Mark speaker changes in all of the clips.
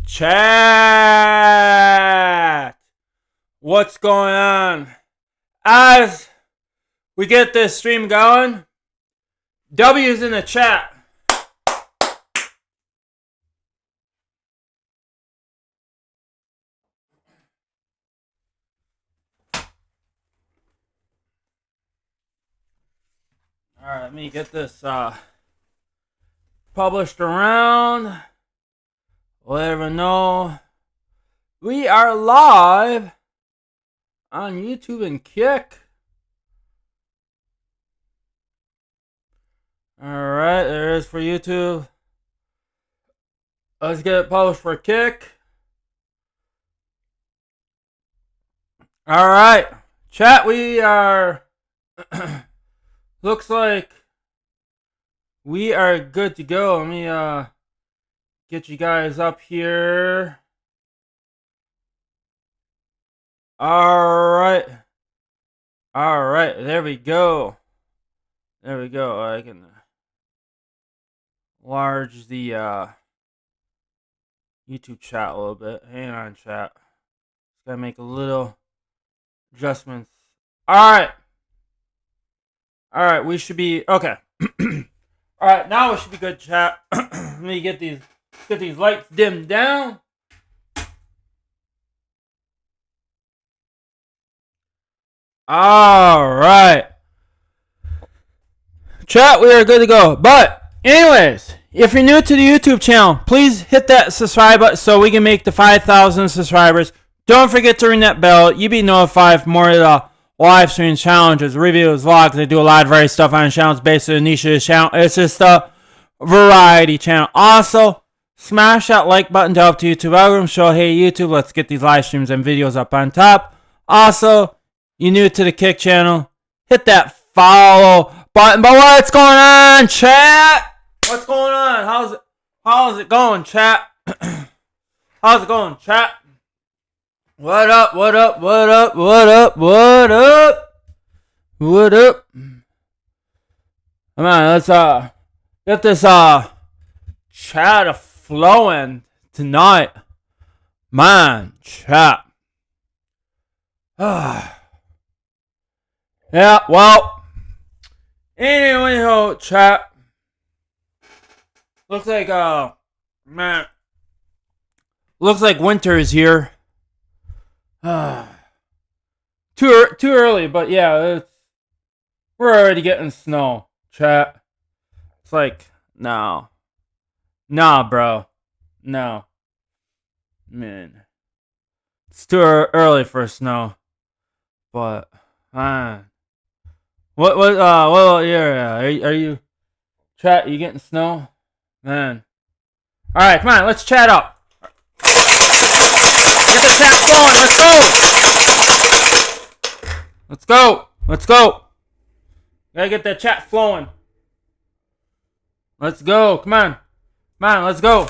Speaker 1: Chat! What's going on? As we get this stream going, W's in the chat. Alright, let me get this published around. Let everyone know we are live on YouTube and Kick. Alright, there it is for YouTube. Let's get it published for Kick. Alright, chat, we are... looks like we are good to go. Let me get you guys up here. Alright, there we go. I can enlarge the YouTube chat a little bit. Hang on, chat. Just gotta make a little adjustments. Alright, we should be okay. Alright, now we should be good, chat. Let me get these lights dimmed down. Alright. Chat, we are good to go. But, anyways, if you're new to the YouTube channel, please hit that subscribe button so we can make the 5,000 subscribers. Don't forget to ring that bell. You'll be notified for more of the live streams, challenges, reviews, vlogs. I do a lot of various stuff on channels based on the niche of the channel. It's just a variety channel. Also, smash that like button to help the YouTube algorithm show, hey YouTube, let's get these live streams and videos up on top. Also, you're new to the Kick channel, hit that follow button. But what's going on, chat? What's going on? How's it going, chat? How's it going, chat? What up? Come on, let's get this chat flowing tonight. Man, chat. Yeah, well, anyway, chat. Looks like winter is here. Too early, but yeah, we're already getting snow, chat. It's like, no, bro, no, man, it's too early for snow. But what yeah, are you, chat? You getting snow, man? All right, come on, let's chat up. Get the chat going. Let's go. Gotta get that chat flowing. Let's go. Come on, let's go.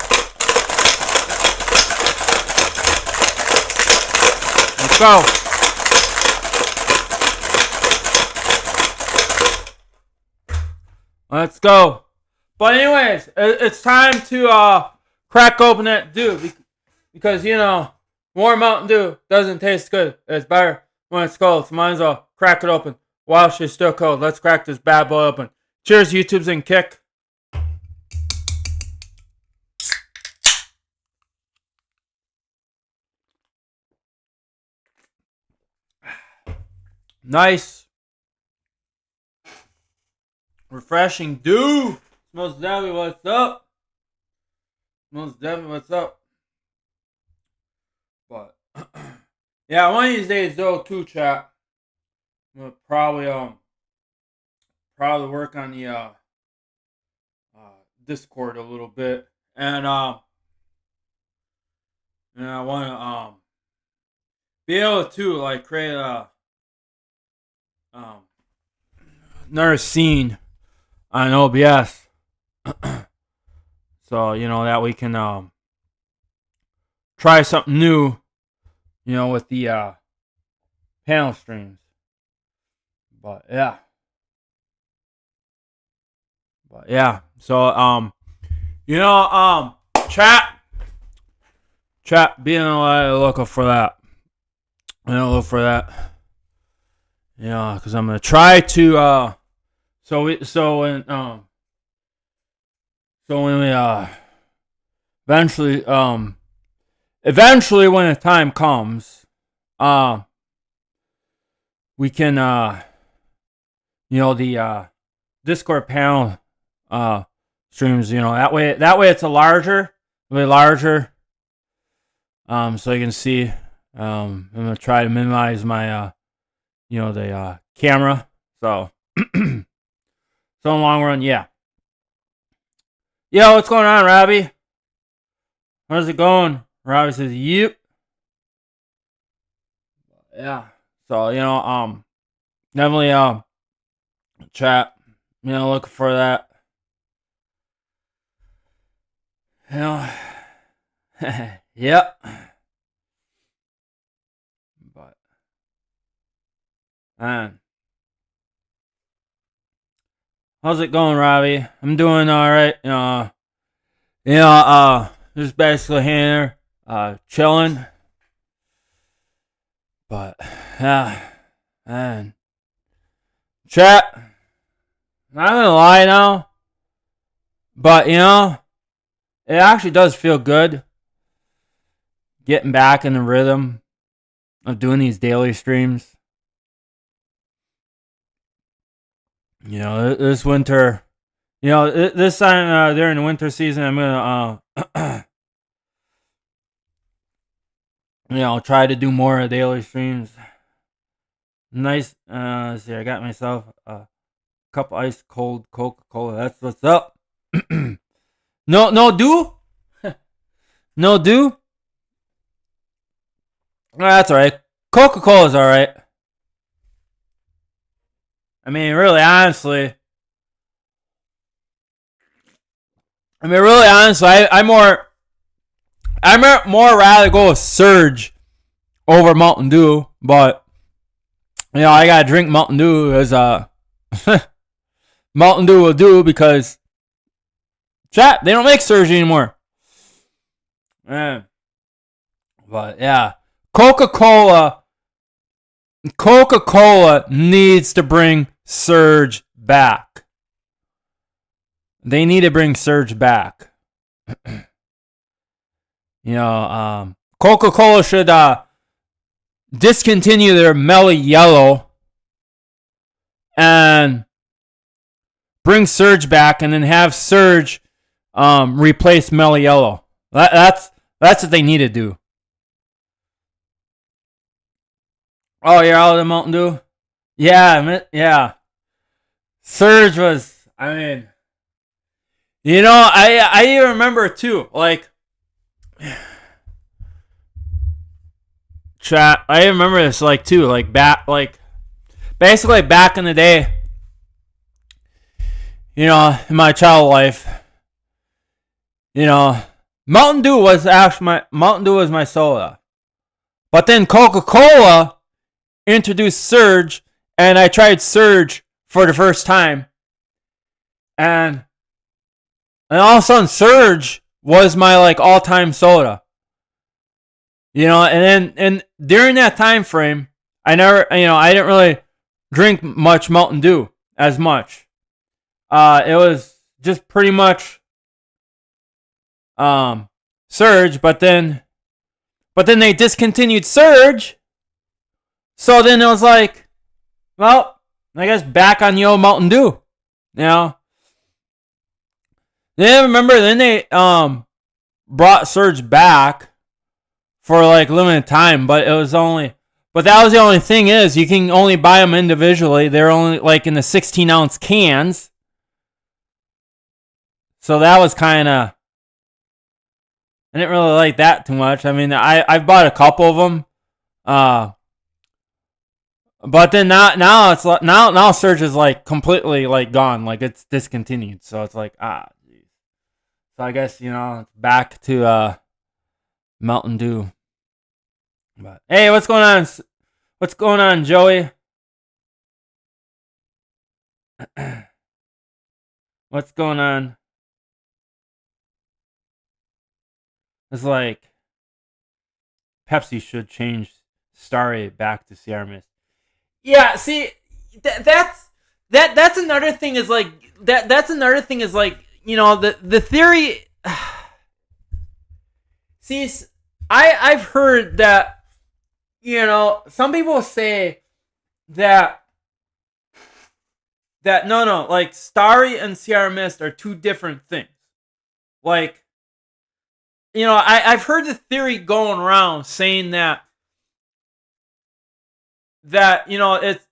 Speaker 1: Let's go. Let's go. But anyways, it's time to crack open that Dew, because you know, warm Mountain Dew doesn't taste good. It's better when it's cold. So might as well crack it open while she's still cold. Let's crack this bad boy open. Cheers, YouTubes and Kick. Nice, refreshing Dew. Smells definitely what's up. But yeah, one of these days though, too, chat, I'm gonna probably work on the Discord a little bit, and I want to be able to like create a another scene on OBS, so you know that we can try something new, you know, with the panel streams. But yeah, so you know, chat, Chat, be on the lookout for that. Look for that. Yeah, because I'm gonna try to. So when we eventually when the time comes, we can the Discord panel streams, that way it's a way larger, so you can see. I'm gonna try to minimize my the camera, so in the long run, yeah. Yo, what's going on, Robbie? How's it going? Robbie says, yep. Yeah. So, definitely chat, looking for that. Yep. But man. How's it going, Robbie? I'm doing alright. Just basically here, chilling. But yeah, man. Chat. Not gonna lie now. But it actually does feel good getting back in the rhythm of doing these daily streams. This winter, this time during the winter season, I'm gonna try to do more daily streams. Nice. Let's see, I got myself a cup of ice cold Coca-Cola. That's what's up. No do? No do? That's alright. Coca-Cola's alright. I mean, really honestly, I more rather go with Surge over Mountain Dew, but I gotta drink Mountain Dew as Mountain Dew will do, because chat, they don't make Surge anymore. But yeah, Coca-Cola needs to bring Surge back. They need to bring Surge back. Coca-Cola should discontinue their Mellow Yellow and bring Surge back, and then have Surge replace Mellow Yellow. That's what they need to do. Oh, you're out of the Mountain Dew? Yeah. Surge was, I even remember too, like, chat, I remember this, basically back in the day, in my child life, Mountain Dew was my soda. But then Coca-Cola introduced Surge, and I tried Surge for the first time. And all of a sudden Surge was my all-time soda. And during that time frame, I didn't really drink much Mountain Dew as much. It was just pretty much Surge, but then they discontinued Surge. So then it was like, well, I guess back on the old Mountain Dew. Then they brought Surge back for limited time, but that was the only thing, is you can only buy them individually. They're only in the 16-ounce cans. So that was kind of, I didn't really like that too much. I mean, I've bought a couple of them. But then now it's now Surge is completely gone, it's discontinued. So it's geez. So I guess it's back to Mountain Dew. But hey, what's going on? What's going on, Joey? What's going on? It's Pepsi should change Starry back to Sierra Mist. Yeah, see, that's another thing is like that's another thing is like, the theory. See, I've heard that, some people say that no, like Starry and Sierra Mist are two different things. Like, I've heard the theory going around saying that it's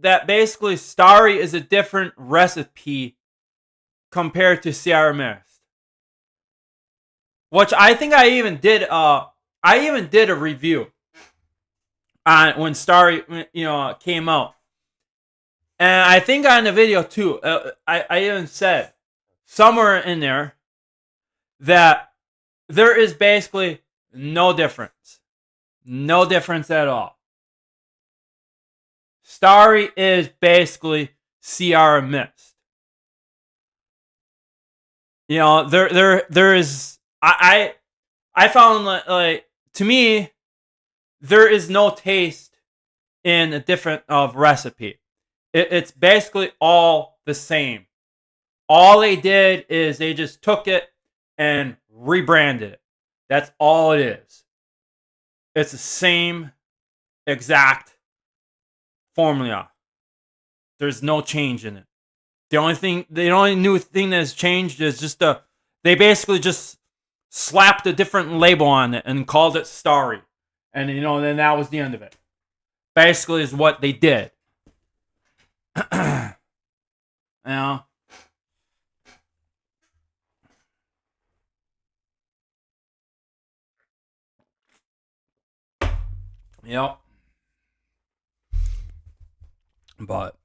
Speaker 1: that basically Starry is a different recipe compared to Sierra Mist, which I think I even did a review on when Starry came out, and I think on the video too, I even said somewhere in there that there is basically no difference at all. Starry is basically Sierra Mist. There is I found like to me there is no taste in a different of recipe. It's basically all the same. All they did is they just took it and rebranded it. That's all it is. It's the same exact formula. There's no change in it. The only new thing that has changed is just they basically just slapped a different label on it and called it Starry, and then that was the end of it. Basically, is what they did. Yep. But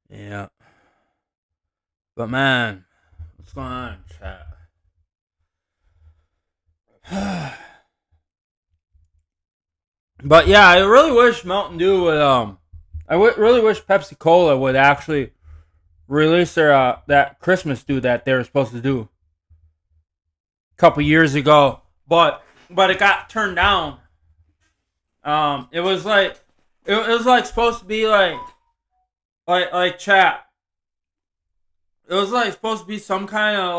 Speaker 1: yeah. But man, what's going on, chat? But yeah, I really wish Mountain Dew would really wish Pepsi Cola would actually release their that Christmas Dew that they were supposed to do a couple years ago, but it got turned down. It was like supposed to be like chat. It was like supposed to be some kind of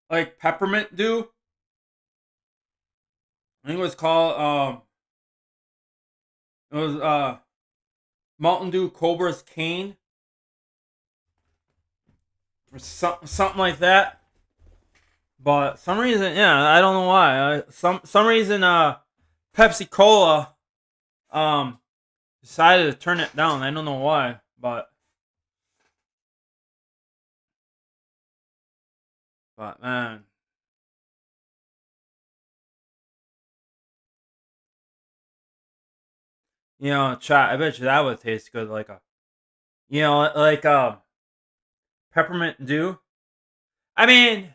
Speaker 1: like peppermint dew. I think it was called it was Mountain Dew Cobra's Cane or something like that. But some reason, yeah, I don't know why. Some reason Pepsi Cola decided to turn it down. I don't know why, but man, chat. I bet you that would taste good, like peppermint dew. I mean,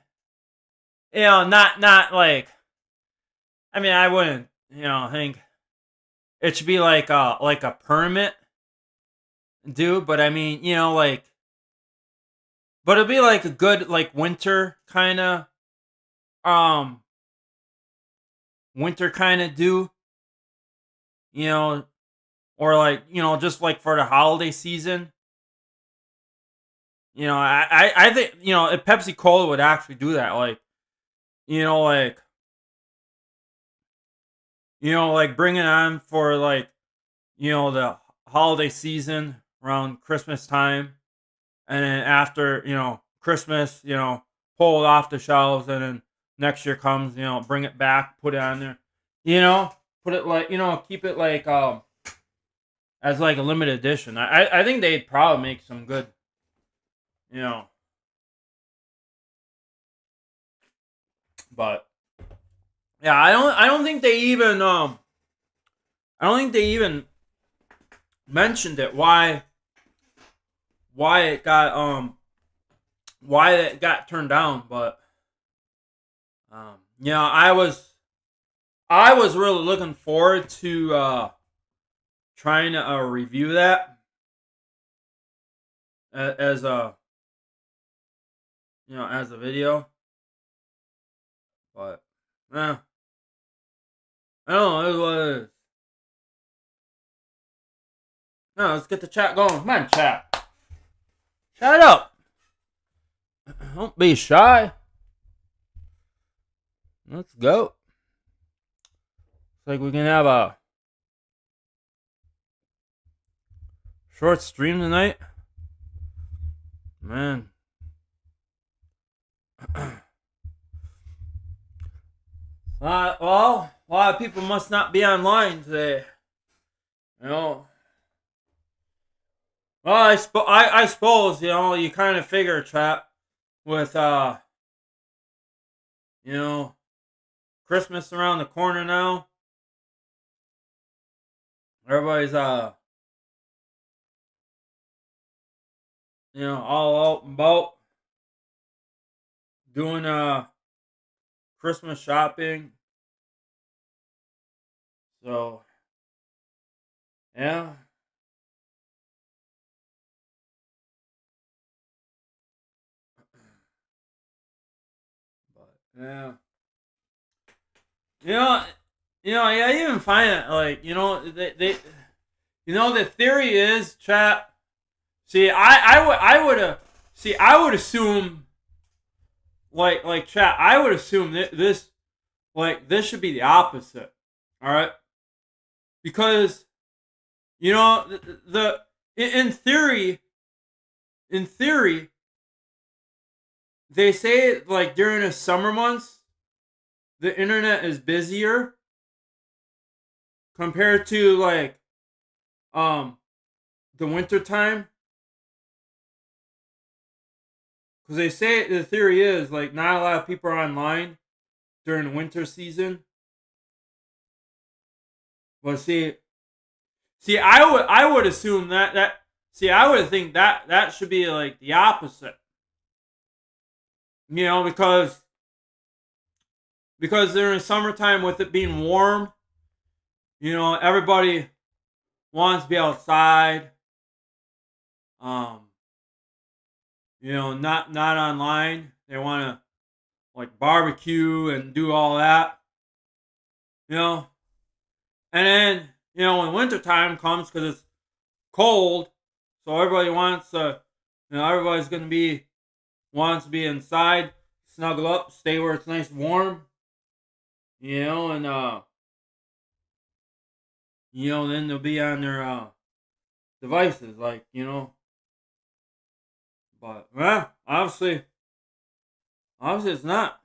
Speaker 1: not like. I mean, I wouldn't, think it should be like a permit dew, but I mean, but it'd be like a good like winter kind of dew, or like just like for the holiday season. I think if Pepsi Cola would actually do that, like like bring it on for like the holiday season around Christmas time, and then after Christmas, pull it off the shelves, and then next year comes, bring it back, put it on there, put it like keep it like as like a limited edition. I think they'd probably make some good, but yeah, I don't think they even mentioned it why it got why it got turned down, but I was really looking forward to trying to review that, as a as a video. But I don't know. It is what it is. No, let's get the chat going. Come on, chat. Shut up. Don't be shy. Let's go. Looks like we can have a short stream tonight. Man. Well, a lot of people must not be online today. You know. Well, I suppose, you kind of figure, chat, with, Christmas around the corner now. Everybody's, all out and about doing, Christmas shopping. So, yeah. But, yeah. I even find it, like, they the theory is, chat. See, I would assume, like chat, I would assume this should be the opposite. All right, because in theory, they say, like, during the summer months, the internet is busier compared to, like, the winter time. Because they say the theory is, like, not a lot of people are online during the winter season. But see, I would assume I would think that should be, like, the opposite. Because during summertime, with it being warm, everybody wants to be outside. Not online. They want to, like, barbecue and do all that. And then, when wintertime comes, because it's cold, so everybody wants to, everybody's going to wants to be inside, snuggle up, stay where it's nice and warm, and, then they'll be on their, devices, like, but, well, obviously it's not,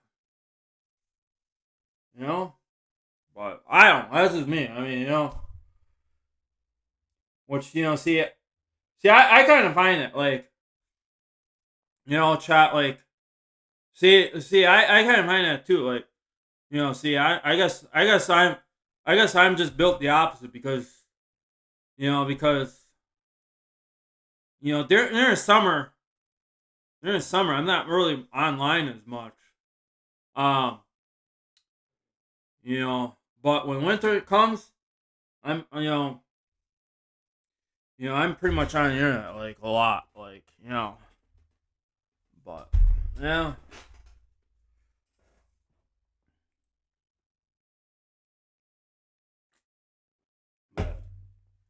Speaker 1: but I don't know, that's just me. I mean, which, see, I kind of find it, like, chat, like, see, I kind of find that too, like, see, I guess I'm just built the opposite, because, during summer, I'm not really online as much, but when winter comes, I'm, I'm pretty much on the internet, like, a lot, like, but, yeah.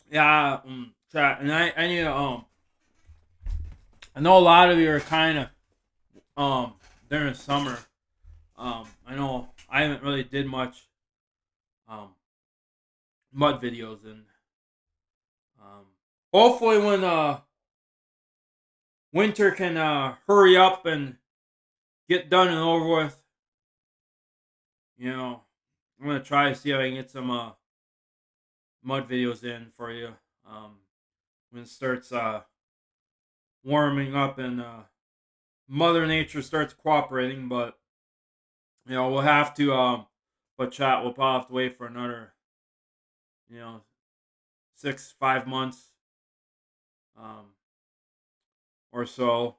Speaker 1: Yeah, chat, and I need to, I know a lot of you are kind of, during summer, I know I haven't really did much, mud videos, and, hopefully when, winter can, hurry up and get done and over with, I'm gonna try to see if I can get some, mud videos in for you, when it starts, warming up, and, Mother Nature starts cooperating. But, we'll have to, but chat, we'll probably have to wait for another, 5 months, or so,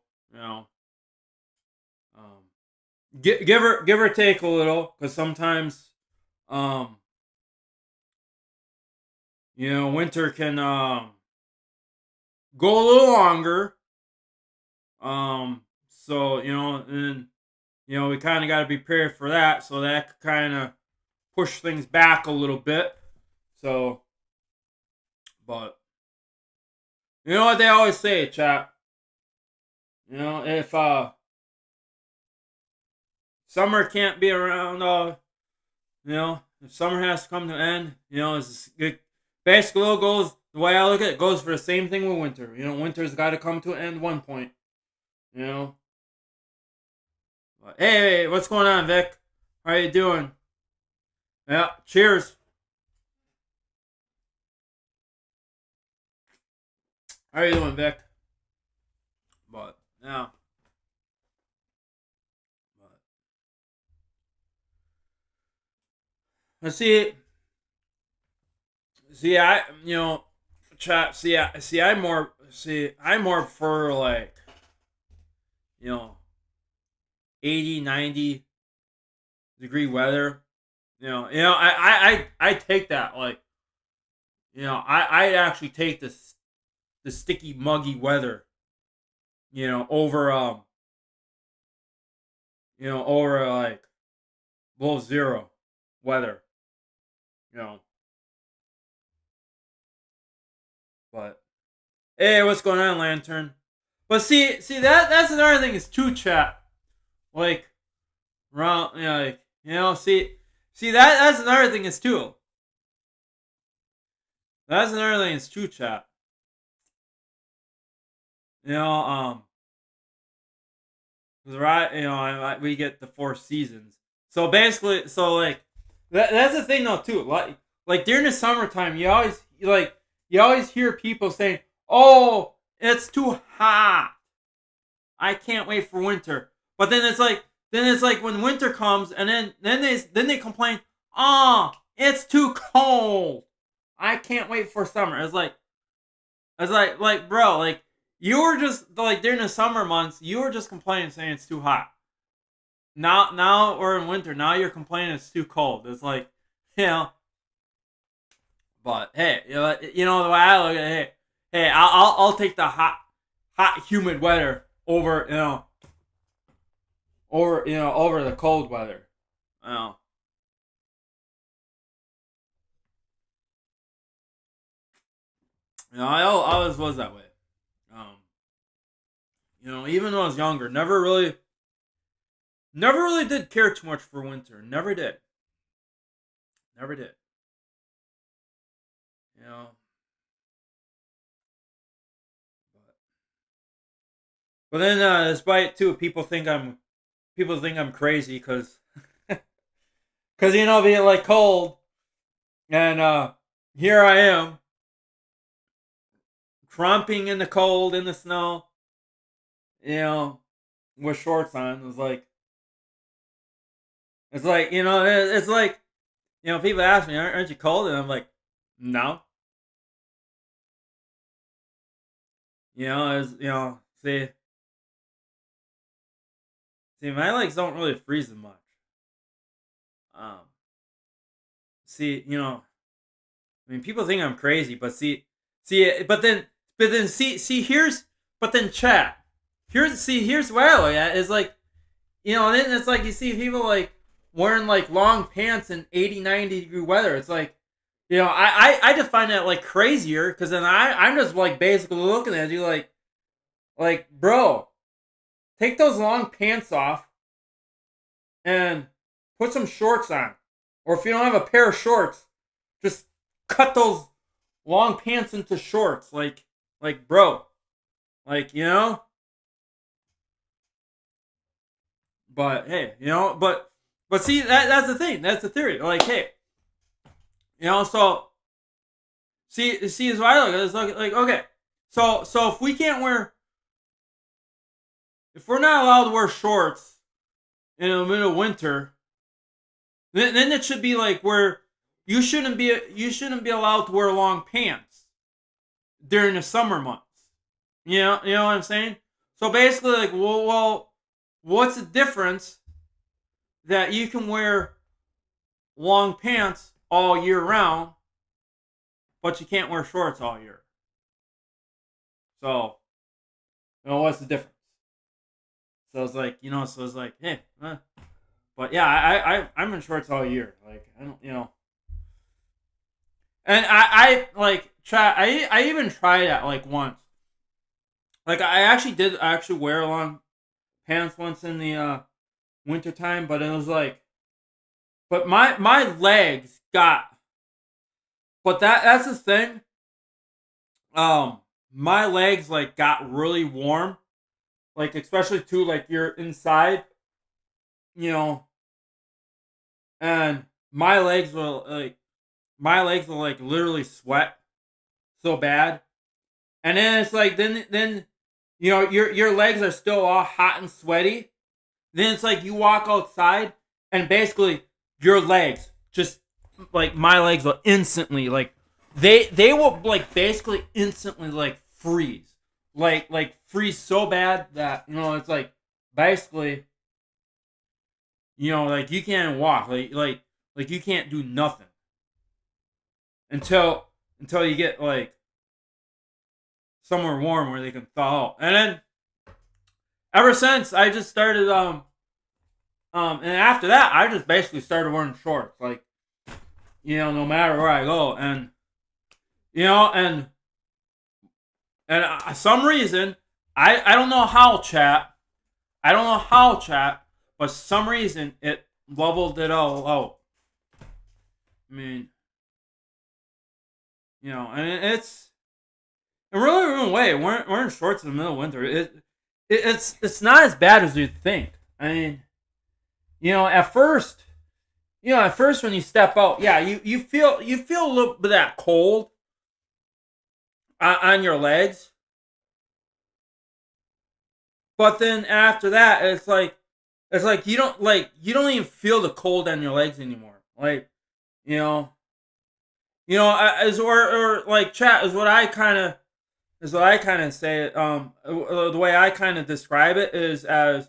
Speaker 1: give or take a little, because sometimes, winter can, go a little longer, So and we kind of got to be prepared for that. So that could kind of push things back a little bit. So, but you know what they always say, chat. If summer can't be around, if summer has to come to an end, it basically it goes the way I look at it, goes for the same thing with winter. Winter's got to come to an end one point. But, hey, what's going on, Vic? How you doing? Yeah, cheers. How you doing, Vic? But yeah, but let's see. See, chat. I more prefer like you know 80, 90 degree weather. I take that like I actually take the sticky muggy weather over over like below zero weather. You know, but hey, what's going on, Lantern? But see that's another thing is too, chat. Like around see that's another thing is too. That's another thing is too, chat. You know, um, 'Cause right, we get the 4 seasons. So basically, so like that's the thing though too. Like during the summertime, you always hear people saying, "Oh, it's too hot. I can't wait for winter." But then it's like when winter comes, and then they complain, "Oh, it's too cold. I can't wait for summer." It's like bro, like you were just like during the summer months, you were just complaining saying it's too hot. Now we're in winter. Now you're complaining it's too cold. It's like, you know. But hey, the way I look at it, hey, I'll take the hot humid weather over over the cold weather. You know, I always was that way. Um, even when I was younger, never really did care too much for winter. Never did. Never did. You know, but, but then despite too, people think I'm crazy because being like cold and here I am crumping in the cold in the snow, you know, with shorts on. It's like people ask me, "Aren't you cold?" And I'm like, "No." See, my legs don't really freeze as much. Um, see, I mean, people think I'm crazy, but but then chat. Here's what I look at is like, then it's like you see people like wearing like long pants in 80, 90 degree weather. It's like, I just find that like crazier because then I'm just like basically looking at you like, bro, take those long pants off and put some shorts on. Or if you don't have a pair of shorts, just cut those long pants into shorts. Like bro. Like, But hey, but see that's the thing. That's the theory. Like, hey, so see is why I look at it. It's like okay. So if we can't if we're not allowed to wear shorts in the middle of winter, then it should be like where you shouldn't be allowed to wear long pants during the summer months. You know what I'm saying? So basically, like, well, what's the difference that you can wear long pants all year round, but you can't wear shorts all year? So, what's the difference? So it's like, so it's like, hey, but yeah, I'm in shorts all year. Like I don't, and I like try. I even tried that like once. Like I actually wear long pants once in the wintertime, but it was like, but my legs got, but that's the thing. Um, my legs like got really warm, like especially too like you're inside, you know, and my legs will like literally sweat so bad, and then it's like then your legs are still all hot and sweaty. Then it's like you walk outside and basically your legs just like my legs will instantly like they will like basically instantly like freeze. Like freeze so bad that it's like basically like you can't walk like you can't do nothing until you get like somewhere warm where they can thaw out. And then ever since I just started and after that I just basically started wearing shorts like no matter where I go. And and some reason I don't know how, chat. I don't know how, chat, but some reason it leveled it all out. I mean, and it's in really way wearing shorts in the middle of winter. It's not as bad as you think. I mean, at first, when you step out, yeah, you feel a little bit of that cold on your legs, but then after that, it's like you don't even feel the cold on your legs anymore. Like you know as or like chat is what I kind of say it. The way I kind of describe it is as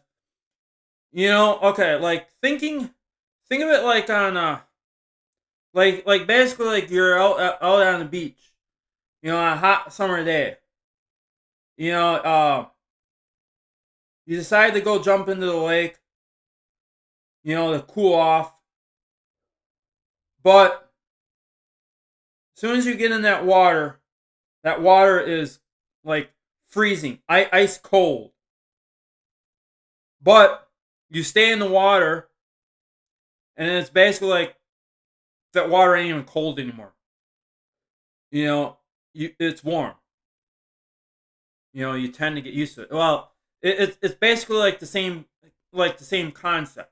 Speaker 1: okay, like think of it like on like basically like you're out on the beach, on a hot summer day. You know, you decide to go jump into the lake, to cool off. But as soon as you get in that water is like freezing, ice cold. But you stay in the water, and it's basically like that water ain't even cold anymore. It's warm. You tend to get used to it. Well, it's basically like the same concept.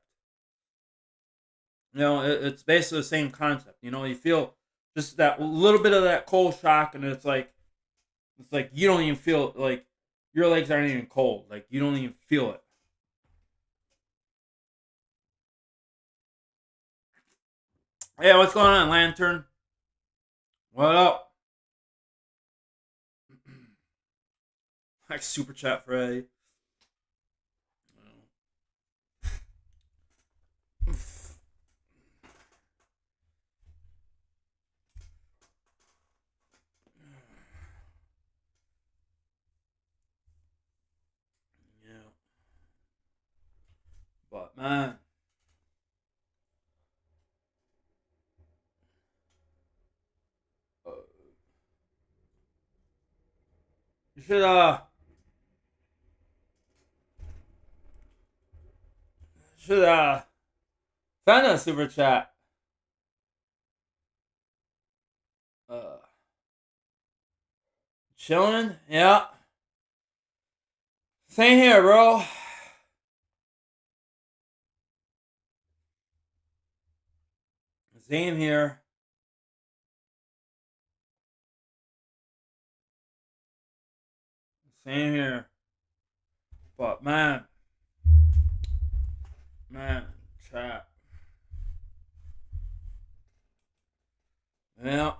Speaker 1: It's basically the same concept. You feel just that little bit of that cold shock, and it's like you don't even feel like your legs aren't even cold. Like you don't even feel it. Hey, what's going on, Lantern? What up? Like super chat for Eddie. Yeah. But man, you should send a super chat. Uh, Chilling, yeah. Same here, bro. Same here. Same here. But man, chat. Yeah,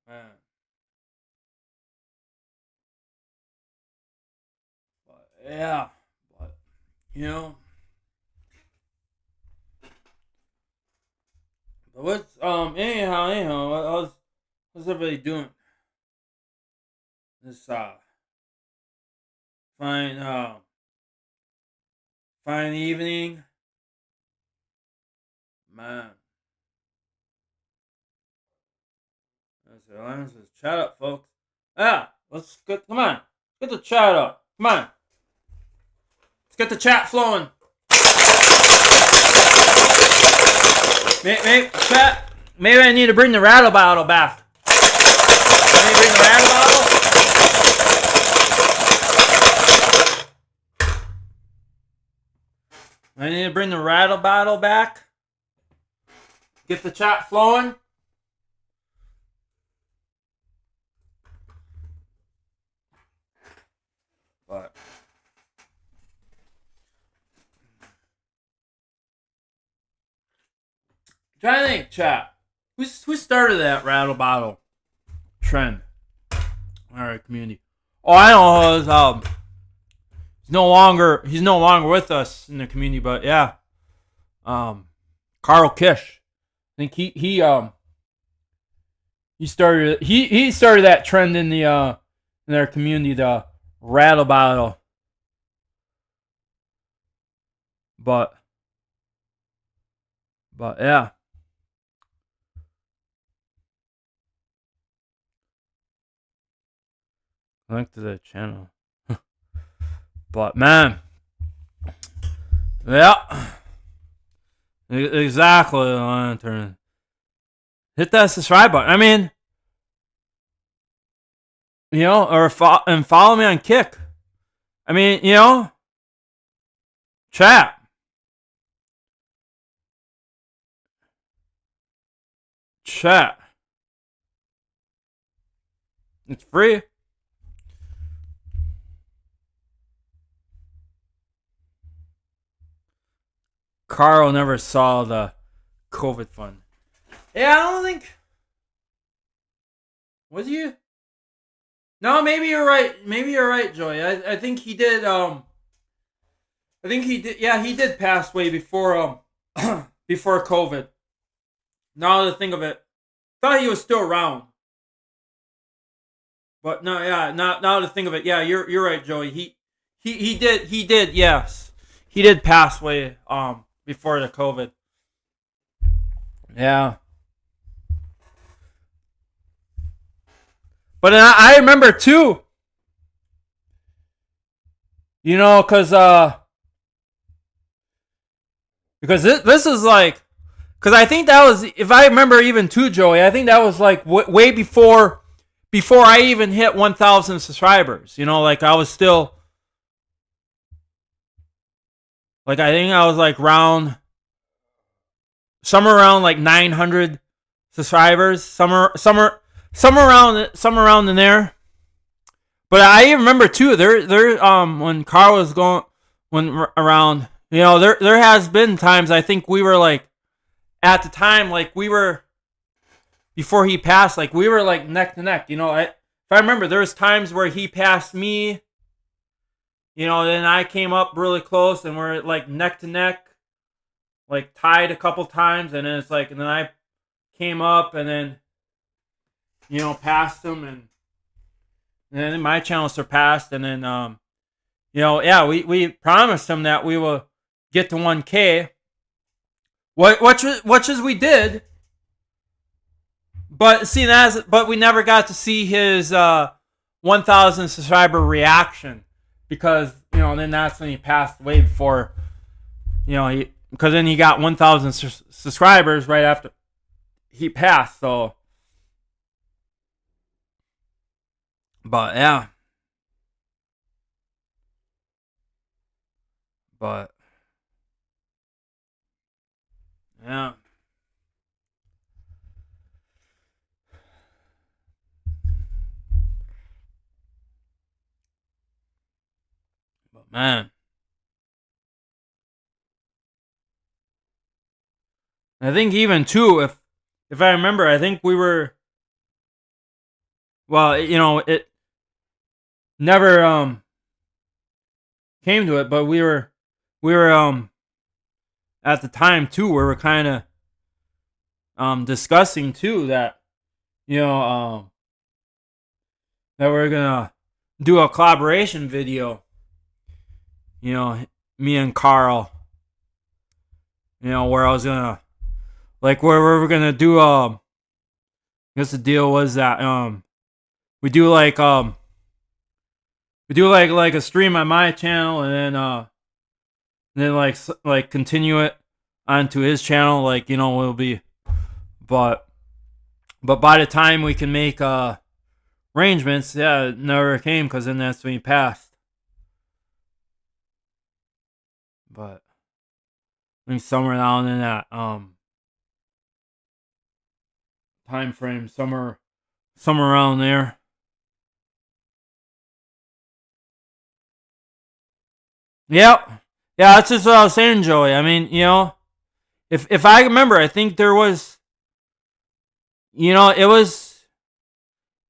Speaker 1: man. But yeah, but you know, but what's anyhow, how's everybody doing? this fine fine evening, man. Let's chat up, folks. Yeah, let's get. Come on, get the chat up. Come on, let's get the chat flowing. Maybe I need to bring the rattle bottle back. I need to bring the rattle bottle. I need to bring the rattle bottle back. Get the chat flowing. But trying to think, chat. Who started that rattle bottle trend in our community? Oh, I know. It was, he's no longer with us in the community, but yeah. Carl Kish. I think he started that trend in our community, the rattle bottle. But yeah. Link to the channel. But man, yeah, exactly. Lantern. Hit that subscribe button. I mean, and follow me on Kick. I mean, chat. It's free. Carl never saw the COVID fund. Yeah, I don't think. Was you? No, maybe you're right. Maybe you're right, Joey. I think he did. I think he did. Yeah, he did pass away before before COVID. Now to think of it, thought he was still around. But no, yeah. Now to think of it, yeah, you're right, Joey. He did. Yes, he did pass away. Before the COVID. Yeah. But I remember too. Because this is like, because I think that was, if I remember even too, Joey, I think that was like way before I even hit 1,000 subscribers. Like I was still. Like I think I was like somewhere around like 900 subscribers, somewhere around in there. But I even remember too, there when Carl was around, there has been times I think we were like, at the time, like we were, before he passed, like we were like neck to neck. If I remember, there was times where he passed me. Then I came up really close and we're like neck to neck, like tied a couple times, and then it's like, and then I came up and then, passed him, and then my channel surpassed, and then, yeah, we promised him that we will get to 1K, which is we did, but but we never got to see his 1,000 subscriber reaction. Because, then that's when he passed away before, because then he got 1,000 subscribers right after he passed, so. But, yeah. But, yeah. Man, I think even too, if I remember, I think we were, well, it never came to it, but we were at the time too, we were kind of discussing too that that we're gonna do a collaboration video. You know, me and Carl. You know, where I was gonna, like, where we were gonna do. I guess the deal was that we do like a stream on my channel, and then like continue it onto his channel. Like, you know, it'll be, but by the time we can make arrangements, yeah, it never came, because then that's when he passed. But I think somewhere down in that time frame, somewhere around there. Yep. Yeah, that's just what I was saying, Joey. I mean, you know, if I remember, I think there was, you know, it was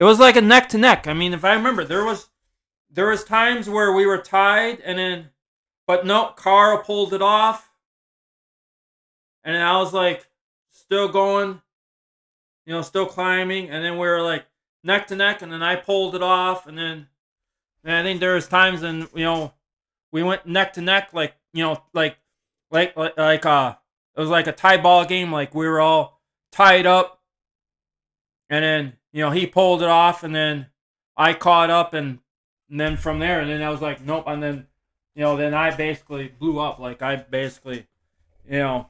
Speaker 1: like a neck to neck. I mean, if I remember, there was times where we were tied, and then, but no, Carl pulled it off, and then I was like still going, you know, still climbing, and then we were like neck to neck, and then I pulled it off, and then, and I think there was times when, you know, we went neck to neck, like, you know, like it was like a tie ball game, like we were all tied up, and then, you know, he pulled it off, and then I caught up, and then from there, and then I was like, nope, and then, you know, then I basically blew up, like I basically, you know,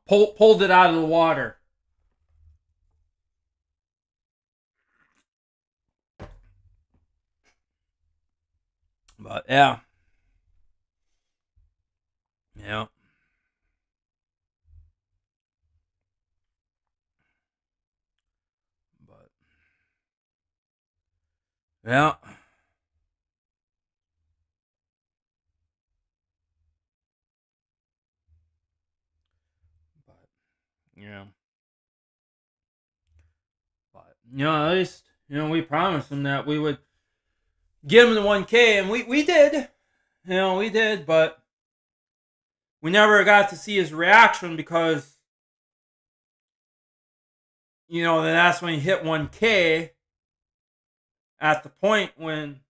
Speaker 1: pulled it out of the water. But yeah. Yeah. But yeah. But yeah. But, you know, at least, you know, we promised him that we would get him the 1K, and we did. You know, we did, but we never got to see his reaction, because, you know, then that's when he hit 1K at the point when,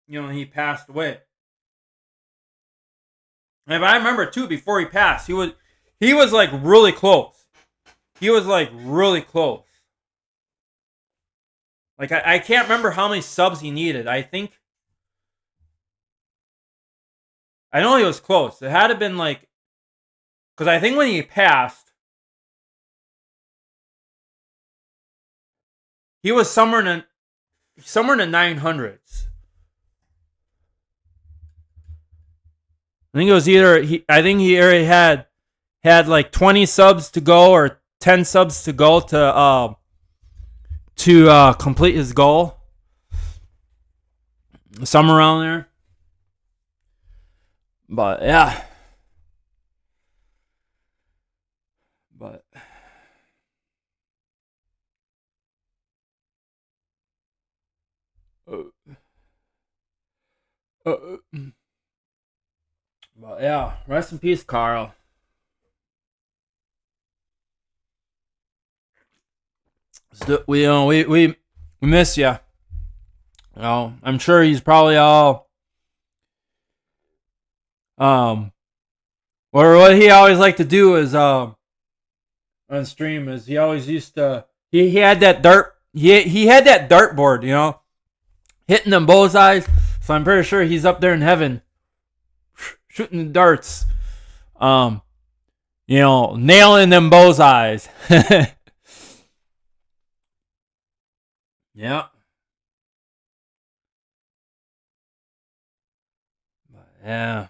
Speaker 1: you know, he passed away. And if I remember too, before he passed, he was like really close. He was like really close. Like, I can't remember how many subs he needed. I know he was close. It had to have been like, because I think when he passed, he was somewhere in the 900s. I think it was either I think he already had like 20 subs to go, or 10 subs to go to complete his goal. Somewhere around there. But yeah. But but yeah, rest in peace, Carl. We miss you. You know, I'm sure he's probably all what he always liked to do is on stream is he always used to he had that he had that dartboard, you know, hitting them bullseyes. So I'm pretty sure he's up there in heaven shooting the darts, you know, nailing them bullseyes. Yeah. Yeah.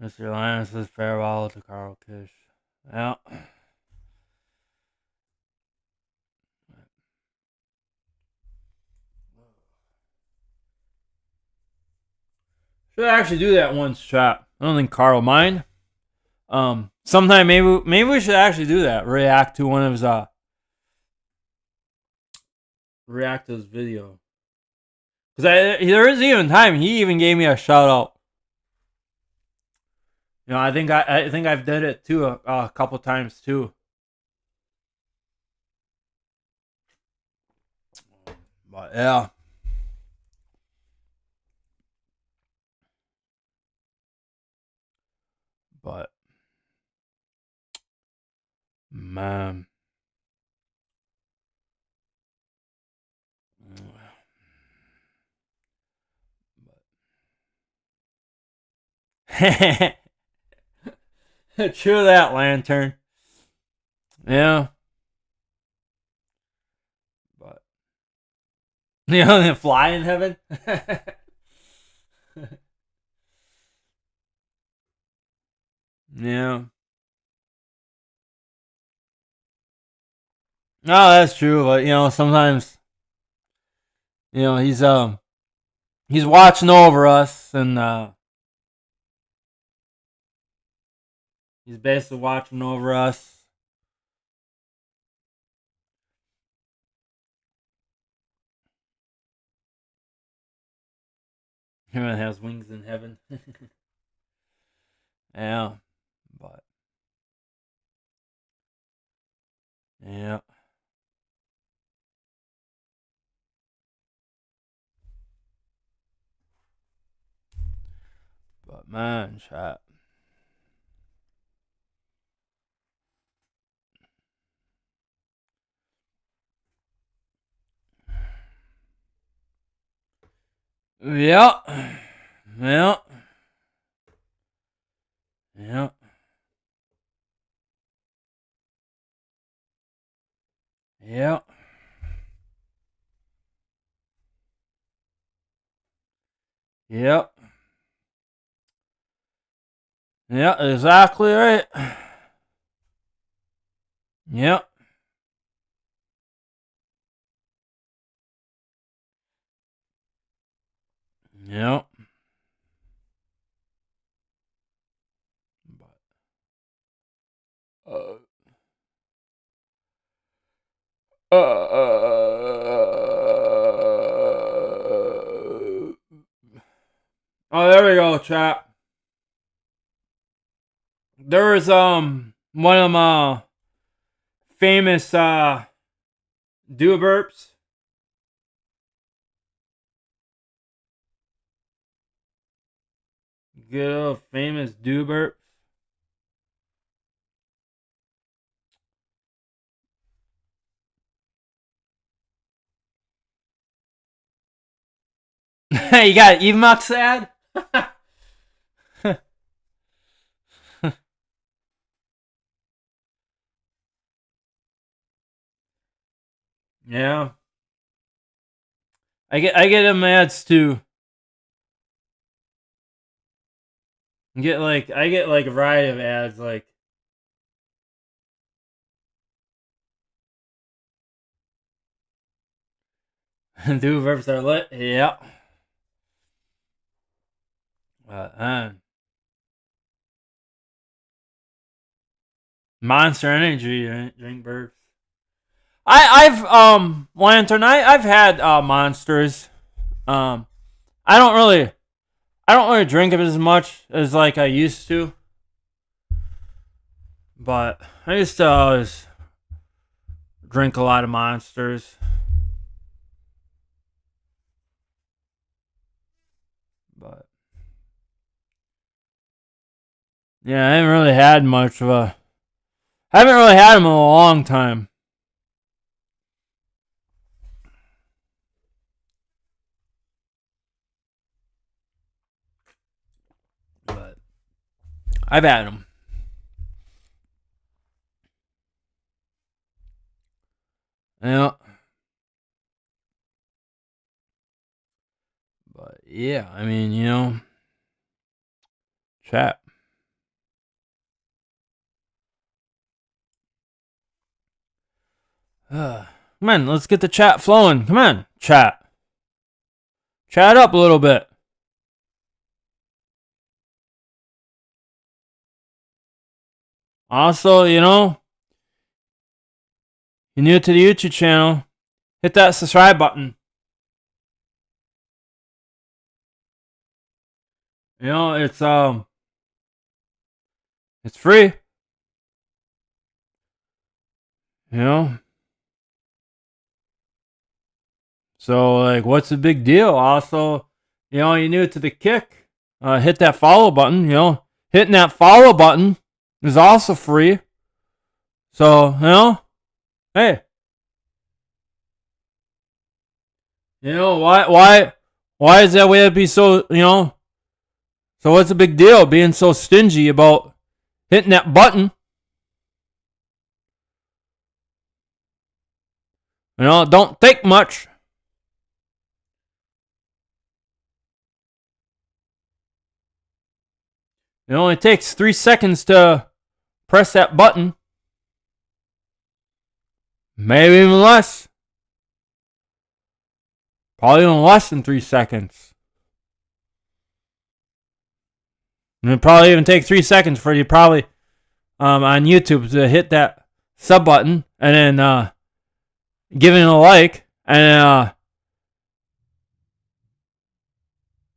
Speaker 1: Mr. Linus says farewell to Carl Kish. Yeah. Should actually do that once, chat. I don't think Carl will mind. Sometime maybe we should actually do that. React to one of his react to this video. Because there is even time he even gave me a shout out. You know, I think I've did it too a couple times too. But yeah. But man. True that, Lantern. Yeah. But you know, fly in heaven. Yeah. No, that's true, but you know, sometimes you know, he's watching over us and he's basically watching over us. Him has wings in heaven. Yeah. But yeah. But man, chat. Yeah. Yeah. Yeah. Yeah. Yep. Yeah, exactly right. Yep. Yep. Uh, oh, there we go, chat. There was one of my famous do burps. Good old famous do burps. You got Evmux ad? Yeah. I get them ads too. I get like a variety of ads like do burps are lit. Yeah. Monster Energy drink burps. I've Lantern. I've had monsters. Um, I don't really drink it as much as like I used to. But I used to always drink a lot of monsters. But yeah, I haven't really had much of a. I haven't really had them in a long time. But I've had them. Yeah. But yeah, I mean, you know, chat. Come on, let's get the chat flowing. Come on, chat. Chat up a little bit. Also, you know, you're new to the YouTube channel, hit that subscribe button. You know, it's free. You know? So, like, what's the big deal? Also, you know, you're new to the kick, hit that follow button. You know, hitting that follow button is also free. So, you know, hey, you know, why is that way to be so, you know? So what's the big deal being so stingy about hitting that button? You know, it don't take much. It only takes 3 seconds to press that button. Maybe even less. Probably even less than 3 seconds. And it probably even take 3 seconds for you probably on YouTube to hit that sub button and then giving it a like. And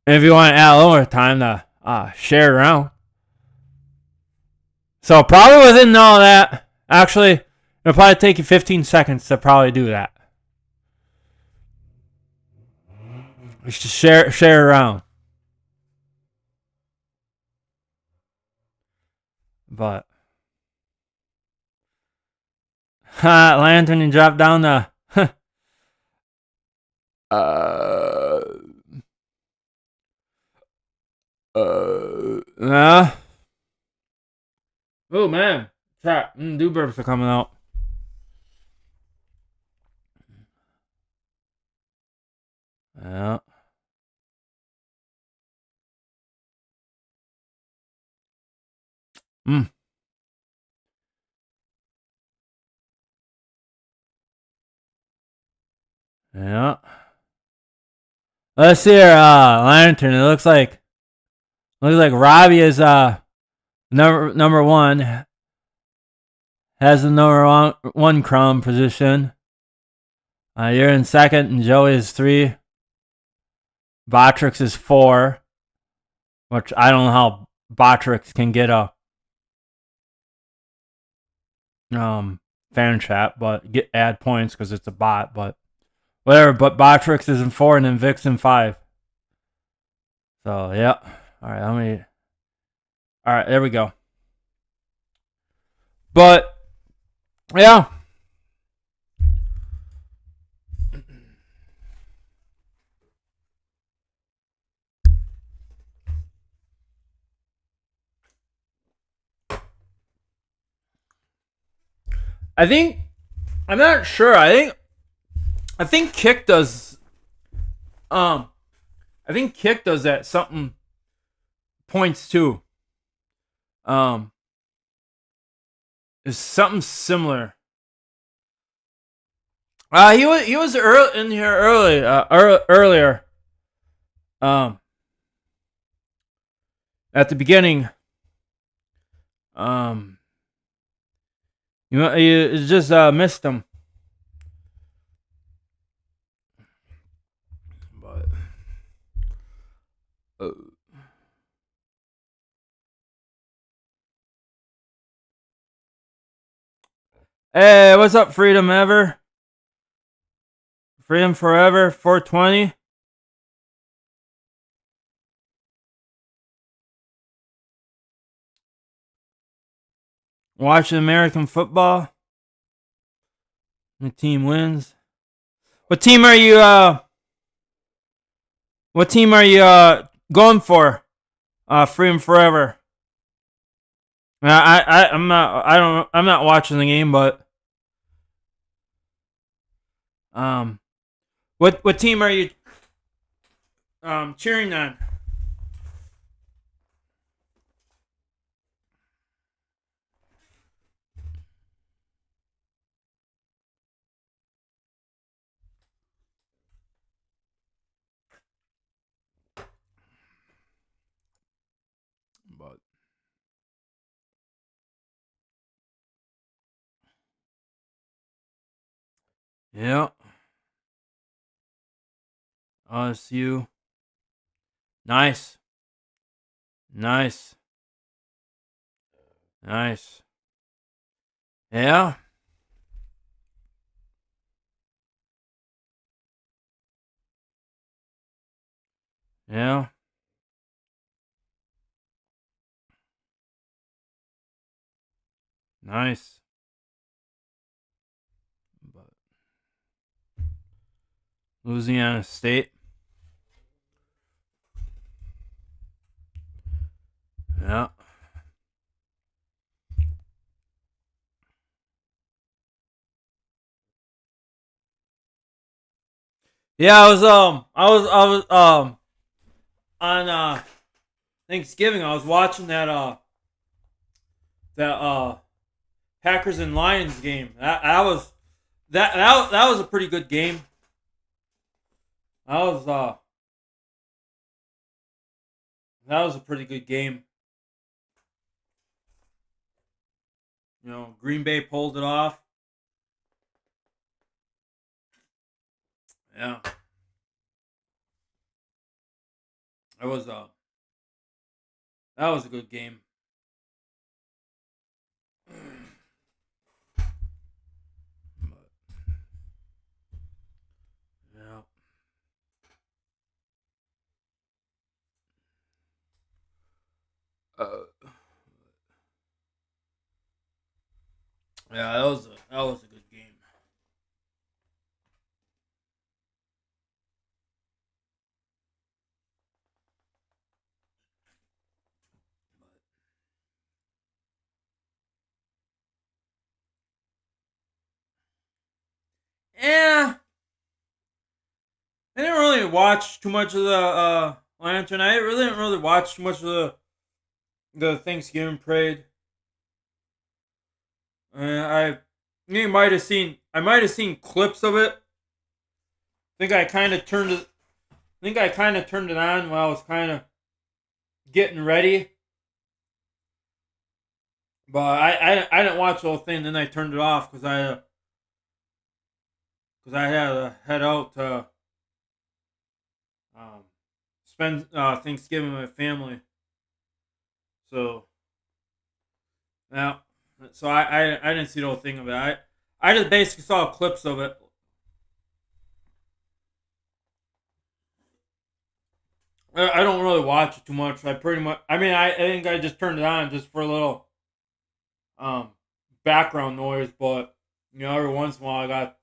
Speaker 1: if you want to add a little more time to share it around. So probably within all that, actually, it'll probably take you 15 seconds to probably do that. Just share around. But lantern and drop down the nah. Oh man, chat. Dew burps are coming out. Yeah. Yeah. Let's see our lantern. It looks like Robbie is number one. Has the number one crumb position. You're in second, and Joey is 3. Botrix is 4. Which I don't know how Botrix can get a fan chat, but add points because it's a bot. But whatever. But Botrix is in 4, and then Vic's in 5. So yeah. All right. All right. There we go. But yeah. I'm not sure. I think Kick does I think Kick does that something points too. Is something similar. He was in here earlier. At the beginning. You just missed him. But hey, what's up, Freedom Ever? Freedom Forever 420. Watching American football. The team wins. What team are you going for? Freedom Forever. I'm not watching the game, but what team are you cheering on? But yeah. LSU. Nice. Nice. Nice. Yeah. Yeah. Nice. But Louisiana State. Yeah. Yeah, I was on Thanksgiving I was watching that Packers and Lions game. That was a pretty good game. That was uh that was a pretty good game. You know, Green Bay pulled it off. Yeah. That was that was a good game. Yeah. Uh, yeah, that was a good game. Yeah, I didn't really watch too much of the Lantern. I really didn't really watch too much of the Thanksgiving parade. I you might have seen I might have seen clips of it. Think I kind of turned it. I think I kind of turned it on while I was kind of getting ready, but I didn't watch the whole thing. Then I turned it off because I had to head out to um, spend Thanksgiving with my family. So yeah, so I didn't see the whole thing of it. I just basically saw clips of it. I don't really watch it too much. I pretty much. I mean, I think I just turned it on just for a little um background noise, but you know, every once in a while I got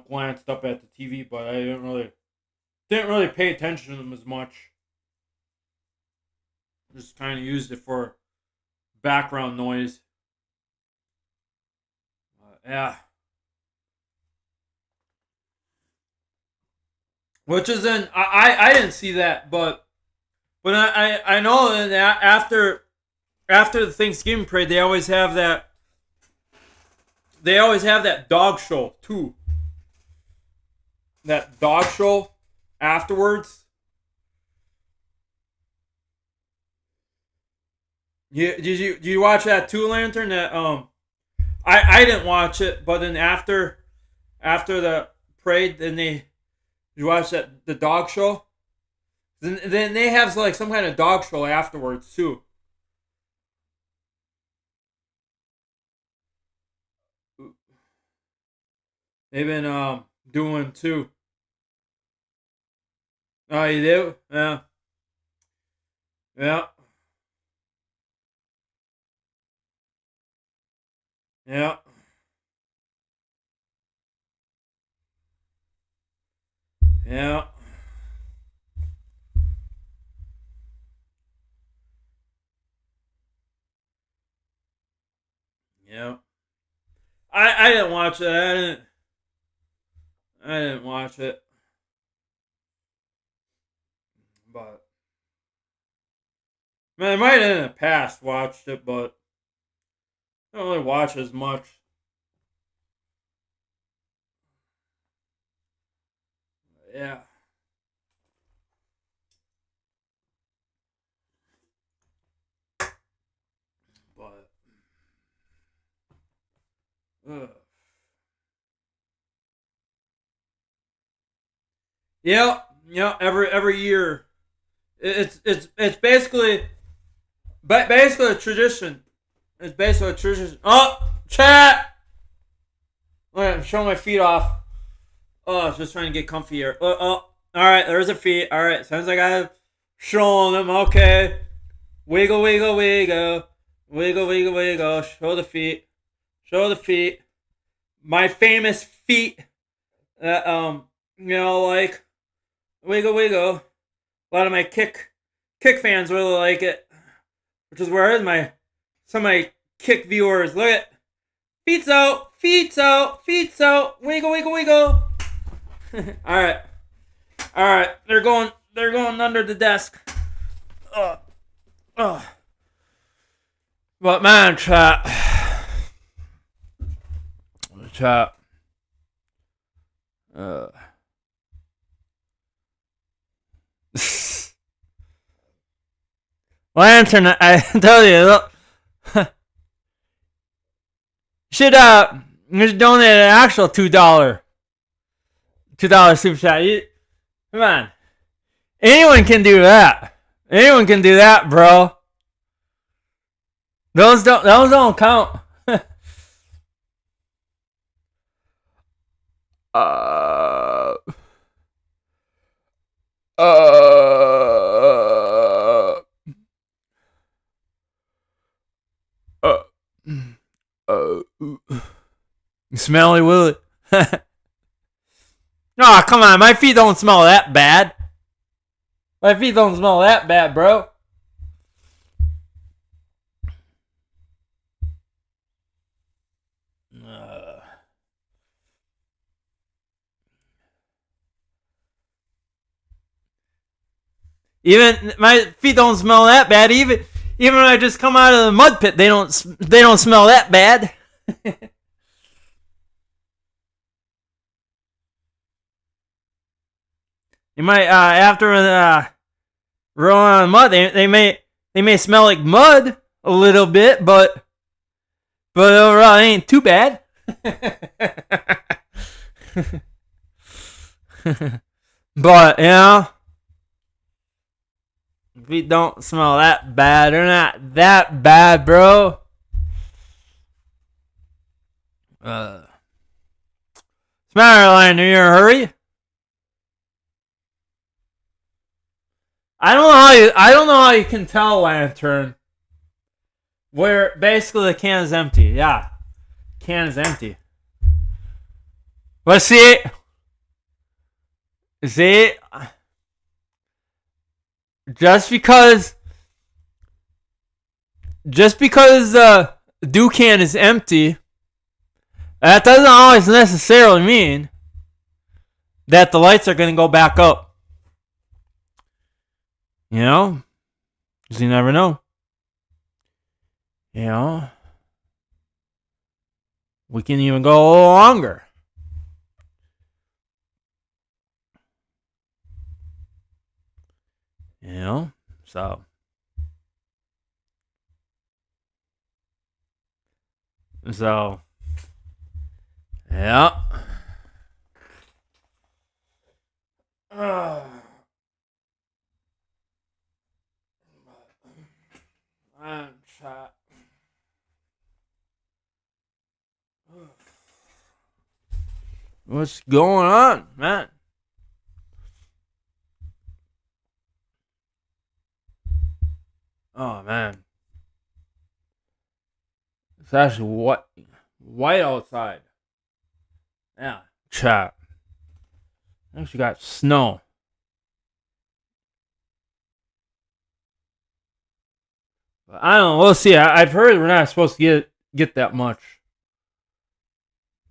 Speaker 1: glanced up at the TV, but I didn't really pay attention to them as much. Just kind of used it for background noise. Yeah, which is in I didn't see that, but I know that after the Thanksgiving parade they always have that dog show too. That dog show afterwards. Did you watch that too, Lantern? That I didn't watch it, but then after the parade, then you watch the dog show. Then they have like some kind of dog show afterwards too. They've been doing too. Oh, you do? Yeah, yeah, yeah, yeah, yeah. I didn't watch it. I didn't watch it, but man, I might have in the past watched it, but I don't really watch as much. Yeah, but ugh. Yep. every year. It's basically basically a tradition. It's basically a tradition. Oh, chat. I'm showing my feet off. Oh, I was just trying to get comfy here. All right, there's the feet. All right, sounds like I've shown them. Okay, wiggle, wiggle, wiggle, wiggle, wiggle, wiggle. Show the feet. Show the feet. My famous feet. That like wiggle, wiggle. A lot of my kick fans really like it, which is where some of my kick viewers look at feet out, feet out, feet out, wiggle, wiggle, wiggle. All right. They're going under the desk. But man, chat. Lantern, I tell you, look, should donate an actual $2 super chat. Come on, anyone can do that. Anyone can do that, bro. Those don't count. Smelly Willy. Oh, come on. My feet don't smell that bad. My feet don't smell that bad, bro. Even my feet don't smell that bad. Even when I just come out of the mud pit, they don't smell that bad. You might after rolling on the mud, they may smell like mud a little bit, but overall it ain't too bad. But feet don't smell that bad. They're not that bad, bro. What's the matter, Lion? Are you in a hurry? I don't know how you can tell, Lantern, where basically the can is empty. Yeah, can is empty. But see, just because the dew can is empty, that doesn't always necessarily mean that the lights are going to go back up. Because you never know. We can even go a little longer. So. Yeah. What's going on, man? Oh, man. It's actually white outside. Yeah, chat. Actually got snow. But I don't know. We'll see. I've heard we're not supposed to get that much.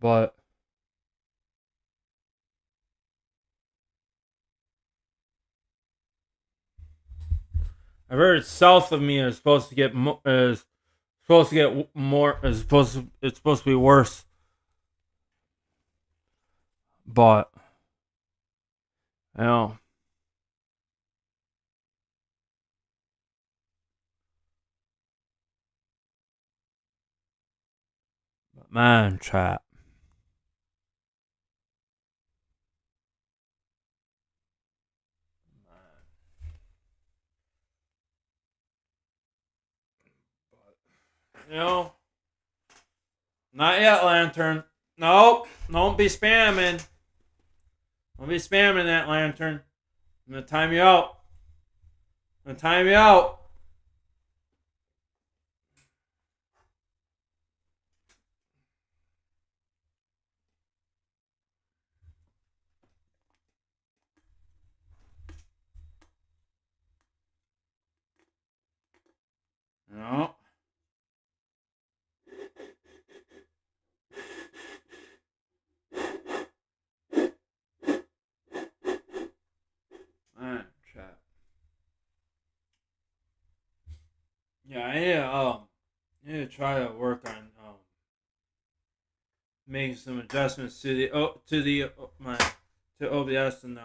Speaker 1: But I've heard south of me is supposed to get more. It's supposed to be worse. But man, chat. you know, not yet, Lantern. Nope, don't be spamming. Don't be spamming that, Lantern. I'm gonna time you out. I'm gonna time you out. No. Alright, chat. Yeah, I need to try to work on making some adjustments to the to OBS and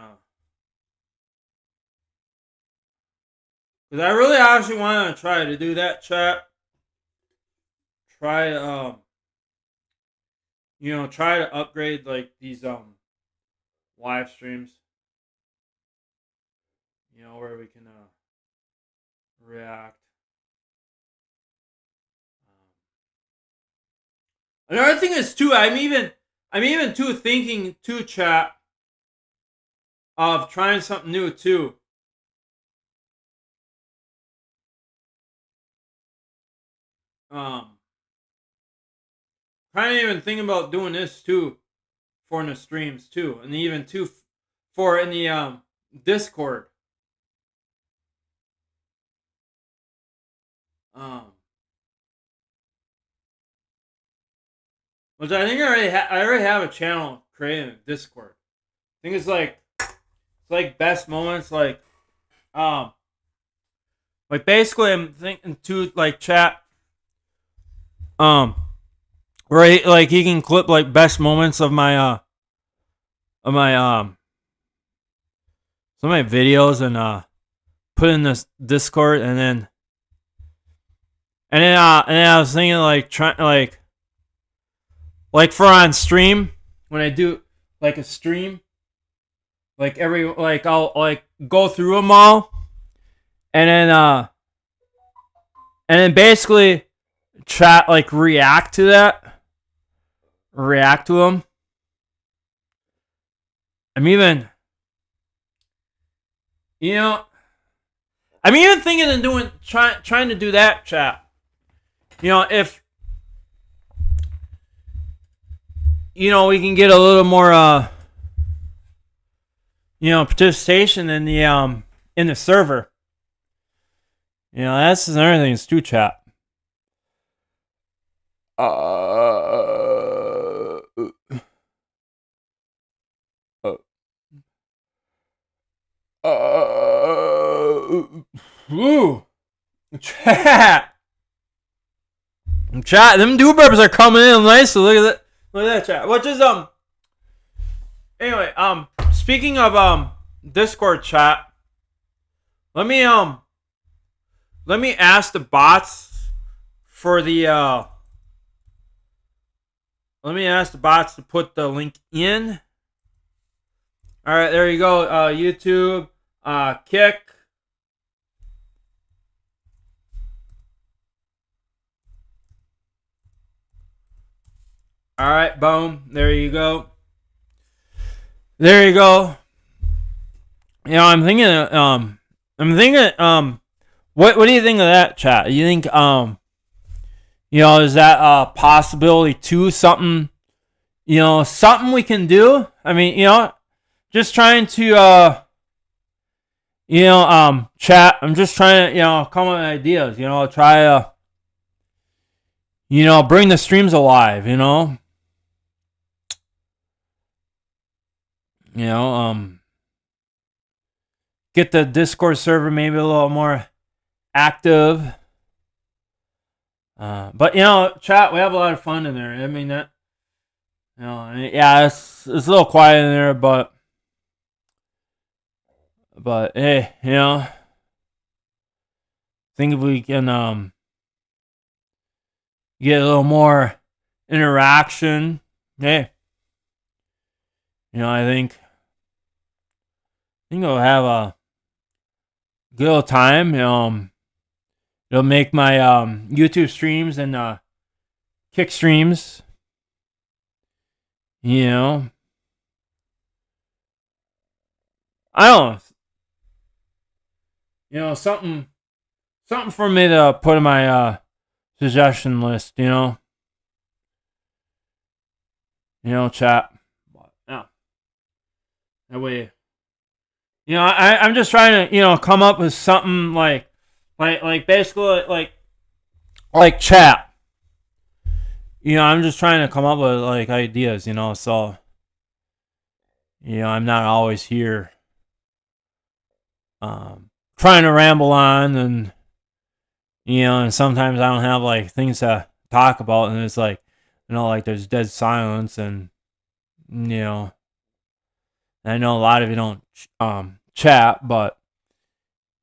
Speaker 1: because I really actually want to try to do that, chat. Try try to upgrade like these live streams. You know, where we can react. Another thing is too, I'm even too thinking too, chat, of trying something new too. Trying to even think about doing this too for in the streams too, and even too for in the Discord. Which I think I already have a channel created in Discord. I think it's like best moments, like basically I'm thinking to like chat, right, like you can clip like best moments of my some of my videos and put in this Discord, and then I was thinking like trying like for on stream when I do like a stream, like I'll like go through them all, and then basically chat like react to them. I'm even thinking of trying to do that, chat. If we can get a little more participation in the server. That's another thing is too, chat. Chat. Them doorbells are coming in nice. Look at that. Look at that, chat. Which is Anyway, speaking of Discord, chat. Let me ask the bots for the Let me ask the bots to put the link in. All right, there you go. YouTube, Kick. All right, boom. There you go. There you go. I'm thinking. What do you think of that, chat? You think is that a possibility too? Something something we can do? I mean, just trying to chat. I'm just trying to come up with ideas. Try bring the streams alive. Get the Discord server maybe a little more active. But chat, we have a lot of fun in there. I mean that. Yeah, it's a little quiet in there, but hey, think if we can get a little more interaction, hey, I think we'll have a good old time. It'll make my YouTube streams and kick streams, you know. I don't know. You know, something for me to put in my suggestion list, you know. You know, chat. Yeah. That way, you know, I'm just trying to, you know, come up with something like basically like chat. You know, I'm just trying to come up with like ideas, you know, so you know, I'm not always here trying to ramble on, and you know, and sometimes I don't have like things to talk about, and it's like, you know, like there's dead silence, and you know, I know a lot of you don't chat, but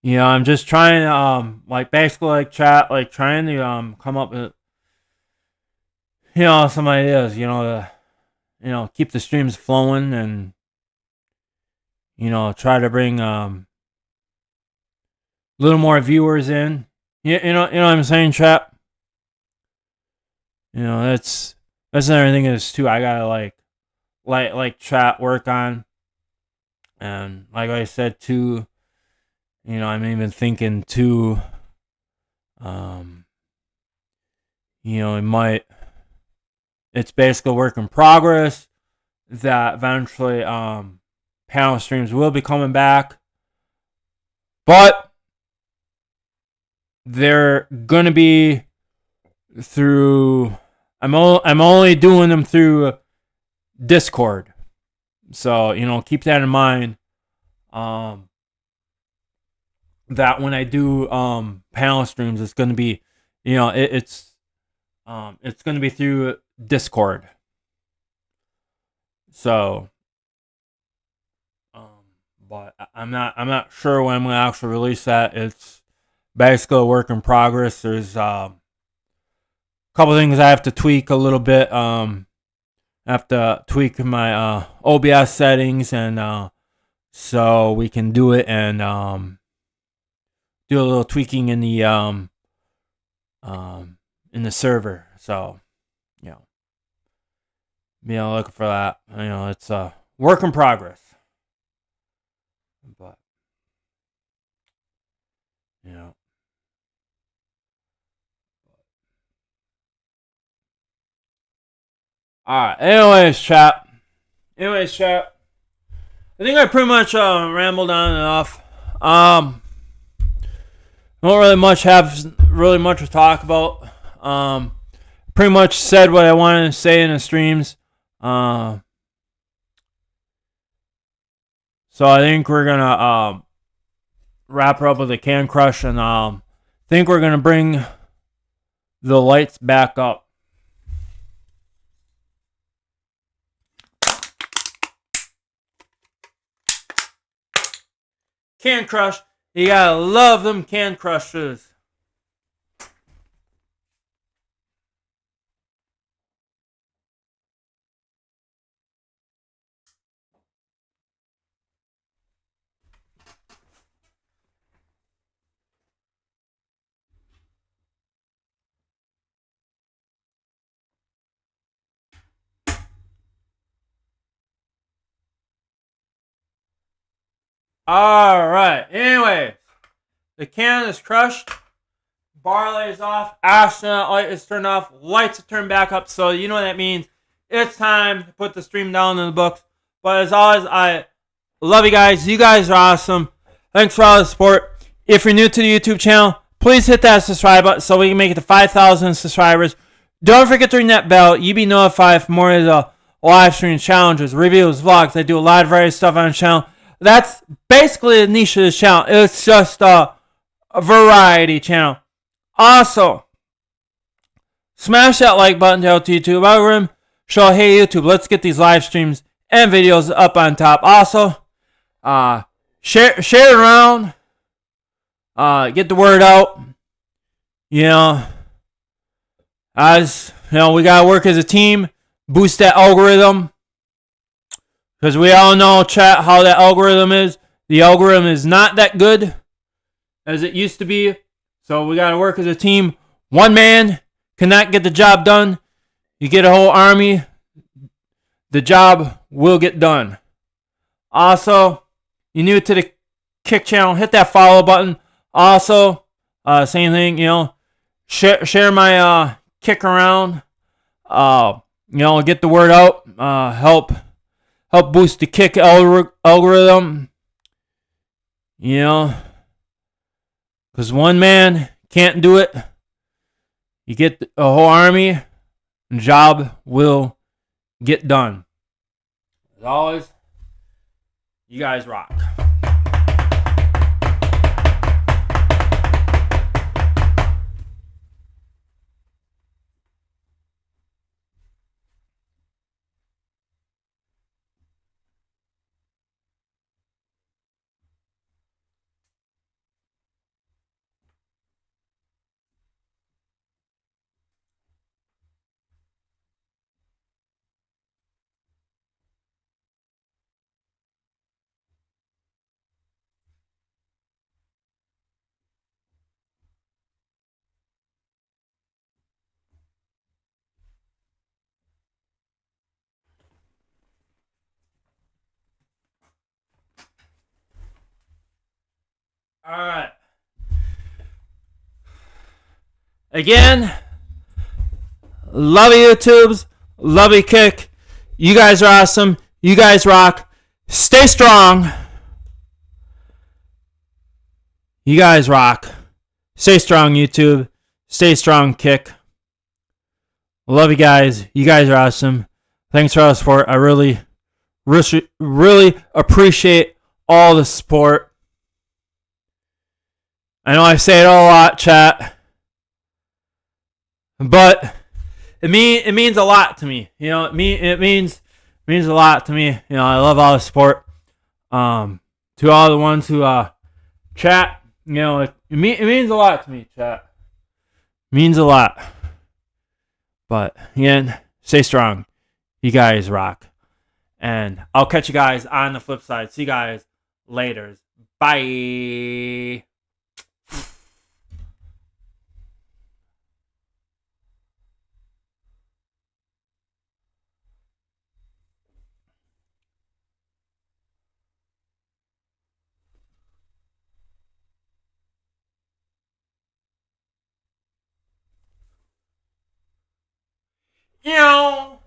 Speaker 1: you know, I'm just trying to like basically like chat, like trying to come up with, you know, some ideas, you know, to, you know, keep the streams flowing, and you know, try to bring a little more viewers in. You know what I'm saying, chat? You know, that's another thing is too, I gotta like chat work on, and like I said too, you know, I'm even thinking too, you know, it's basically a work in progress, that eventually panel streams will be coming back, but they're gonna be through, I'm only doing them through Discord, so you know, keep that in mind, that when I do panel streams, it's gonna be, you know, it's gonna be through Discord, so but I'm not sure when I'm gonna actually release that. It's basically a work in progress. There's a couple things I have to tweak a little bit. I have to tweak my OBS settings, and so we can do it, and do a little tweaking in the server. So you know, looking for that. You know, it's a work in progress, but you know. Alright, anyways, chat. I think I pretty much rambled on enough. Don't really much to talk about. Pretty much said what I wanted to say in the streams. So I think we're gonna wrap her up with a can crush, and think we're gonna bring the lights back up. Can crush. You gotta love them can crushers. Alright, anyway, the can is crushed, barley is off, astronaut light is turned off, lights are turned back up, so you know what that means. It's time to put the stream down in the books. But as always, I love you guys. You guys are awesome. Thanks for all the support. If you're new to the YouTube channel, please hit that subscribe button so we can make it to 5,000 subscribers. Don't forget to ring that bell. You'll be notified for more of the live stream challenges, reviews, vlogs. I do a lot of various stuff on the channel. That's basically the niche of this channel. It's just a variety channel. Also, smash that like button to help YouTube algorithm. Show, hey YouTube, let's get these live streams and videos up on top. Also, share it around. Get the word out. You know, as you know, we gotta work as a team. Boost that algorithm. Because we all know, chat, how that algorithm is. The algorithm is not that good as it used to be. So we got to work as a team. One man cannot get the job done. You get a whole army, the job will get done. Also, you're new to the Kick channel, hit that follow button. Also, same thing, share my Kick around. Get the word out. Help boost the Kick algorithm. Because one man can't do it. You get a whole army, and job will get done. As always, you guys rock. Alright. Again, love you, YouTubes. Love you, Kick. You guys are awesome. You guys rock. Stay strong. You guys rock. Stay strong, YouTube. Stay strong, Kick. Love you guys. You guys are awesome. Thanks for all the support. I really appreciate all the support. I know I say it a lot, chat, but it means a lot to me. It means a lot to me. I love all the support. To all the ones who chat, it means a lot to me, chat. It means a lot. But again, stay strong. You guys rock. And I'll catch you guys on the flip side. See you guys later. Bye. Meow.